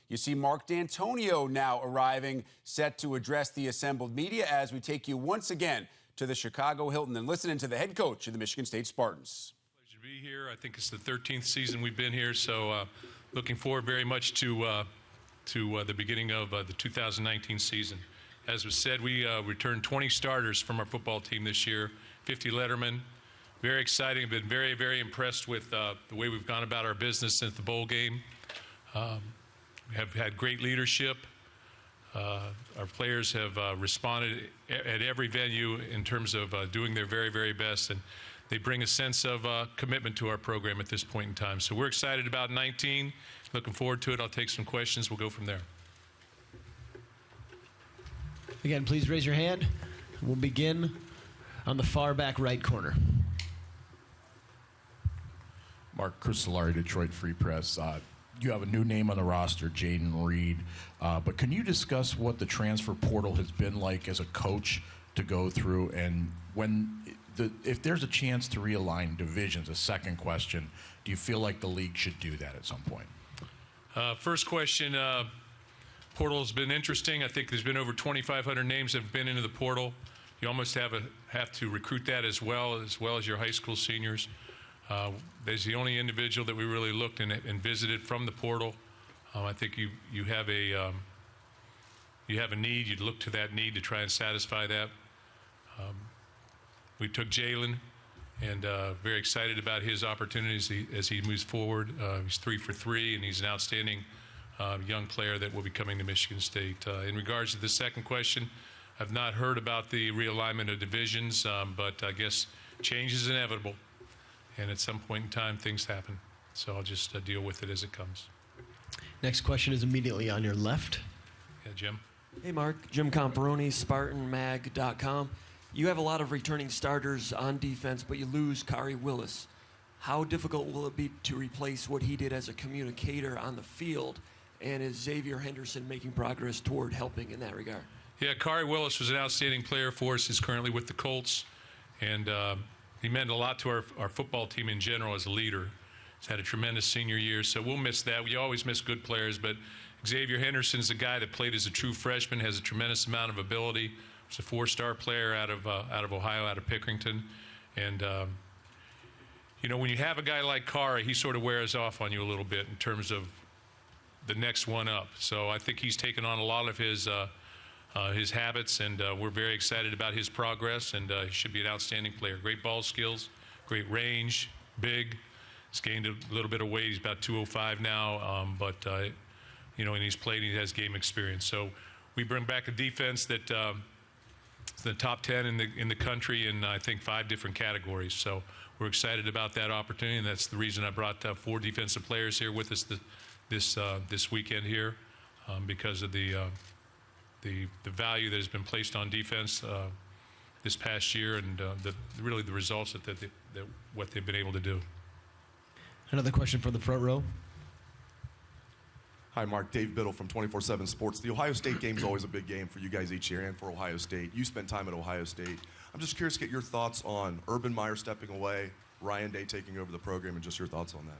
You see Mark Dantonio now arriving, set to address the assembled media as we take you once again to the Chicago Hilton and listen to the head coach of the Michigan State Spartans. Pleasure to be here. I think it's the 13th season we've been here, so looking forward very much to the beginning of the 2019 season. As was said, we returned 20 starters from our football team this year, 50 lettermen. Very exciting. I've been very, very impressed with the way we've gone about our business since the bowl game. We have had great leadership. Our players have responded at every venue in terms of doing their very, very best, and they bring a sense of commitment to our program at this point in time. So we're excited about 19. Looking forward to it. I'll take some questions. We'll go from there. Again, please raise your hand. We'll begin on the far back right corner. Mark, Chris Solari, Detroit Free Press. You have a new name on the roster, Jaden Reed. But can you discuss what the transfer portal has been like as a coach to go through, and if there's a chance to realign divisions, a second question, do you feel like the league should do that at some point? First question, portal has been interesting. I think there's been over 2,500 names that have been into the portal. You almost have to recruit that as well as your high school seniors. There's the only individual that we really looked and visited from the portal. I think you have a need. You'd look to that need to try and satisfy that. We took Jalen, and very excited about his opportunities as he moves forward. He's 3 for 3, and he's an outstanding young player that will be coming to Michigan State. In regards to the second question, I've not heard about the realignment of divisions, but I guess change is inevitable, and at some point in time things happen. So I'll just deal with it as it comes. Next question is immediately on your left. Yeah, Jim. Hey, Mark. Jim Comparoni, SpartanMag.com. You have a lot of returning starters on defense, but you lose Kari Willis. How difficult will it be to replace what he did as a communicator on the field? And is Xavier Henderson making progress toward helping in that regard? Yeah, Kari Willis was an outstanding player for us. He's currently with the Colts, and he meant a lot to our football team in general as a leader. He's had a tremendous senior year, so we'll miss that. We always miss good players, but Xavier Henderson's a guy that played as a true freshman, has a tremendous amount of ability. He's a 4-star player out of Ohio, out of Pickerington, and you know, when you have a guy like Kari, he sort of wears off on you a little bit in terms of the next one up. So I think he's taken on a lot of his habits, and we're very excited about his progress, and he should be an outstanding player. Great ball skills, great range, big. He's gained a little bit of weight. He's about 205 now, but you know, and he's played and he has game experience. So we bring back a defense that is the top 10 in the country in, I think, 5 different categories. So we're excited about that opportunity, and that's the reason I brought 4 defensive players here with us this weekend here, because of the value that has been placed on defense this past year, and really the results that what they've been able to do. Another question from the front row. Hi, Mark. Dave Biddle from 24/7 Sports. The Ohio State game is always a big game for you guys each year and for Ohio State. You spent time at Ohio State. I'm just curious to get your thoughts on Urban Meyer stepping away, Ryan Day taking over the program, and just your thoughts on that.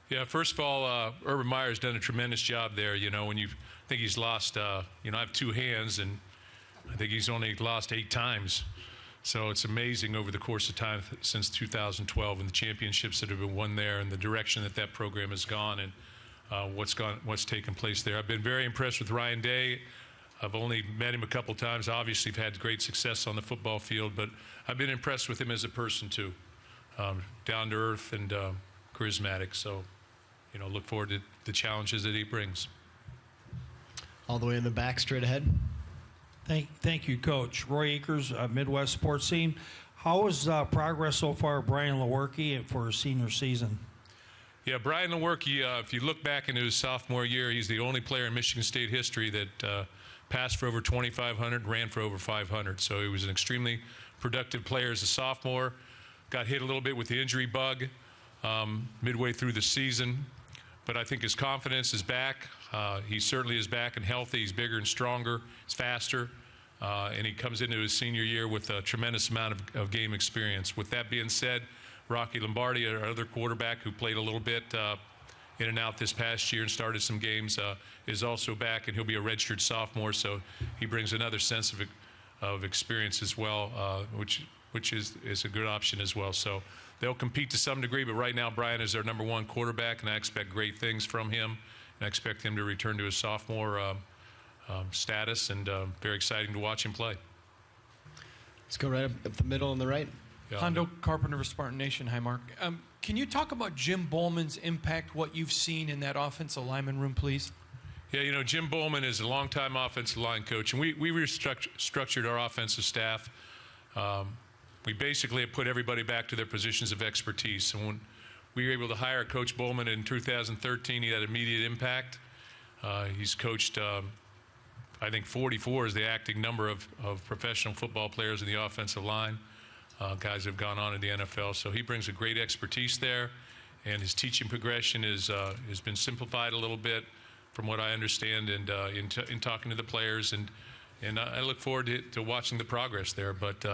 Yeah, first of all, Urban Meyer's done a tremendous job there. You know, when I think he's lost, you know, I have 2 hands, and I think he's only lost 8 times. So it's amazing over the course of time since 2012 and the championships that have been won there and the direction that program has gone, and what's taken place there. I've been very impressed with Ryan Day. I've only met him a couple times. Obviously, he's had great success on the football field, but I've been impressed with him as a person too. Down to earth and charismatic. So, you know, look forward to the challenges that he brings. All the way in the back, straight ahead. Thank you, Coach. Roy Akers, Midwest Sports Team. How is progress so far, Brian Lewerke, for his senior season? Yeah, Brian Lewerke, if you look back into his sophomore year, he's the only player in Michigan State history that passed for over 2,500, ran for over 500. So he was an extremely productive player as a sophomore. Got hit a little bit with the injury bug midway through the season. But I think his confidence is back. He certainly is back and healthy. He's bigger and stronger. He's faster. And he comes into his senior year with a tremendous amount of game experience. With that being said, Rocky Lombardi, our other quarterback who played a little bit, in and out this past year and started some games, is also back, and he'll be a redshirt sophomore, so he brings another sense of experience as well, which is a good option as well. So they'll compete to some degree, but right now Brian is their #1 quarterback, and I expect great things from him, and I expect him to return to his sophomore status, and very exciting to watch him play. Let's go right up the middle on the right. Yeah, Hondo Carpenter of Spartan Nation. Hi, Mark. Can you talk about Jim Bowman's impact, what you've seen in that offensive lineman room, please? Yeah, you know, Jim Bowman is a longtime offensive line coach, and we restructured our offensive staff. We basically have put everybody back to their positions of expertise. And when we were able to hire Coach Bowman in 2013, he had immediate impact. He's coached, I think 44 is the acting number of professional football players in the offensive line. Guys who have gone on in the NFL. So he brings a great expertise there, and his teaching progression has been simplified a little bit from what I understand, and in talking to the players, and I look forward to watching the progress there. But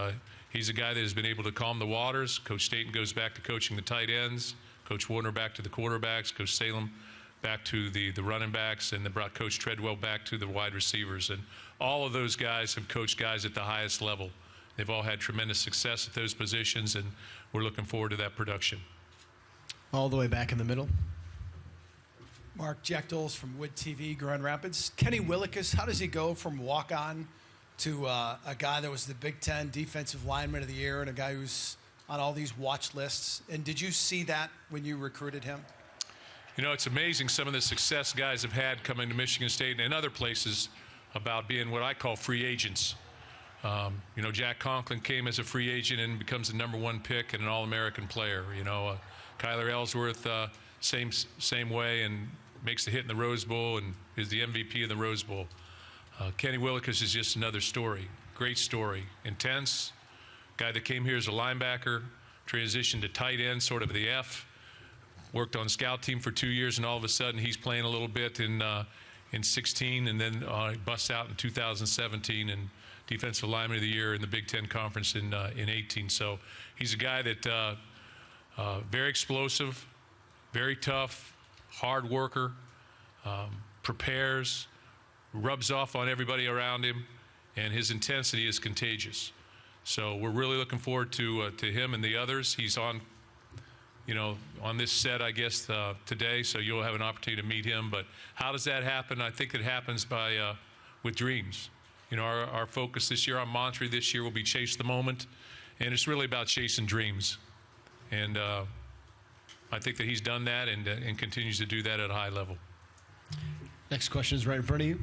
he's a guy that has been able to calm the waters. Coach Staten goes back to coaching the tight ends, Coach Warner back to the quarterbacks, Coach Salem back to the running backs, and they brought Coach Treadwell back to the wide receivers. And all of those guys have coached guys at the highest level. They've all had tremendous success at those positions, and we're looking forward to that production. All the way back in the middle. Mark, Jack Doles from Wood TV, Grand Rapids. Kenny Willekes, how does he go from walk-on to a guy that was the Big Ten Defensive Lineman of the Year and a guy who's on all these watch lists? And did you see that when you recruited him? You know, it's amazing some of the success guys have had coming to Michigan State and other places about being what I call free agents. You know, Jack Conklin came as a free agent and becomes the #1 pick and an All-American player. You know, Kyler Ellsworth, same way, and makes the hit in the Rose Bowl and is the MVP of the Rose Bowl. Kenny Willekes is just another story. Great story. Intense. Guy that came here as a linebacker, transitioned to tight end, sort of the F. Worked on scout team for 2 years, and all of a sudden he's playing a little bit in 16, and then busts out in 2017 and Defensive Lineman of the Year in the Big Ten Conference in 18. So he's a guy that very explosive, very tough, hard worker, prepares, rubs off on everybody around him, and his intensity is contagious. So we're really looking forward to him and the others. He's on, you know, on this set, I guess, today, so you'll have an opportunity to meet him. But how does that happen? I think it happens by with dreams. You know, our focus this year, our mantra this year will be chase the moment, and it's really about chasing dreams. And I think that he's done that and continues to do that at a high level. Next question is right in front of you.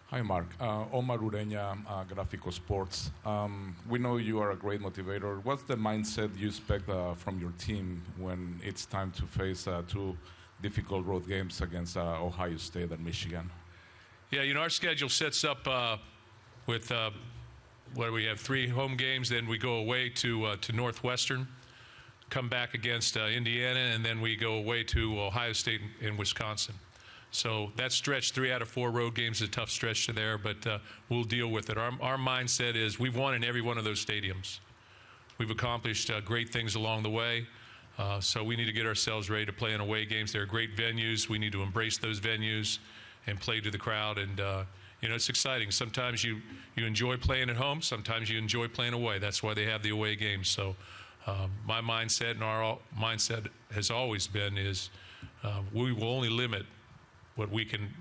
Hi, Mark. Omar Ureña, Gráfico Sports. We know you are a great motivator. What's the mindset you expect from your team when it's time to face 2 difficult road games against Ohio State and Michigan? Yeah, you know, our schedule sets up with where we have 3 home games, then we go away to Northwestern, come back against Indiana, and then we go away to Ohio State and Wisconsin. So that stretch, 3 out of 4 road games, is a tough stretch to there, but we'll deal with it. Our mindset is we've won in every one of those stadiums. We've accomplished great things along the way, so we need to get ourselves ready to play in away games. They're great venues. We need to embrace those venues and play to the crowd, and you know, it's exciting. Sometimes you enjoy playing at home, sometimes you enjoy playing away. That's why they have the away games. So my mindset and our mindset has always been is we will only limit what we can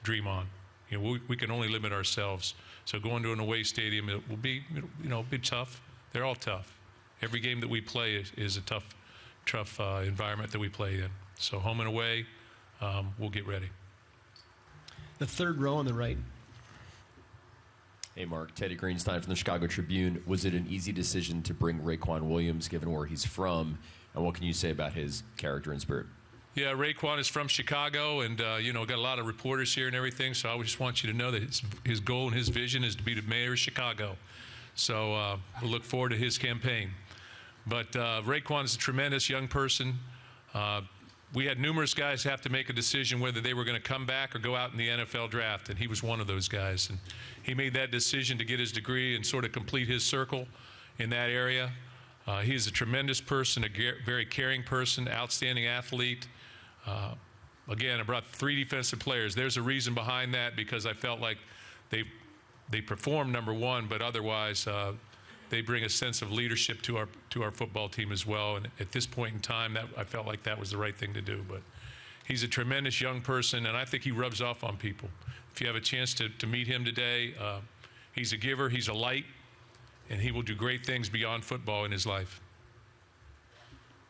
dream on. You know, we can only limit ourselves. So going to an away stadium, it will be, you know, be tough. They're all tough. Every game that we play is a tough environment that we play in. So home and away, we'll get ready. The third row on the right. Hey, Mark. Teddy Greenstein from the Chicago Tribune. Was it an easy decision to bring Raekwon Williams, given where he's from? And what can you say about his character and spirit? Yeah, Raekwon is from Chicago, and you know, got a lot of reporters here and everything. So I just want you to know that his goal and his vision is to be the mayor of Chicago. So we'll look forward to his campaign. But Raekwon is a tremendous young person. We had numerous guys have to make a decision whether they were going to come back or go out in the NFL draft, and he was one of those guys. And he made that decision to get his degree and sort of complete his circle in that area. He is a tremendous person, a very caring person, outstanding athlete. Again, I brought 3 defensive players. There's a reason behind that, because I felt like they performed number one, but otherwise they bring a sense of leadership to our football team as well. And at this point in time, I felt like that was the right thing to do. But he's a tremendous young person, and I think he rubs off on people. If you have a chance to meet him today, he's a giver, he's a light, and he will do great things beyond football in his life.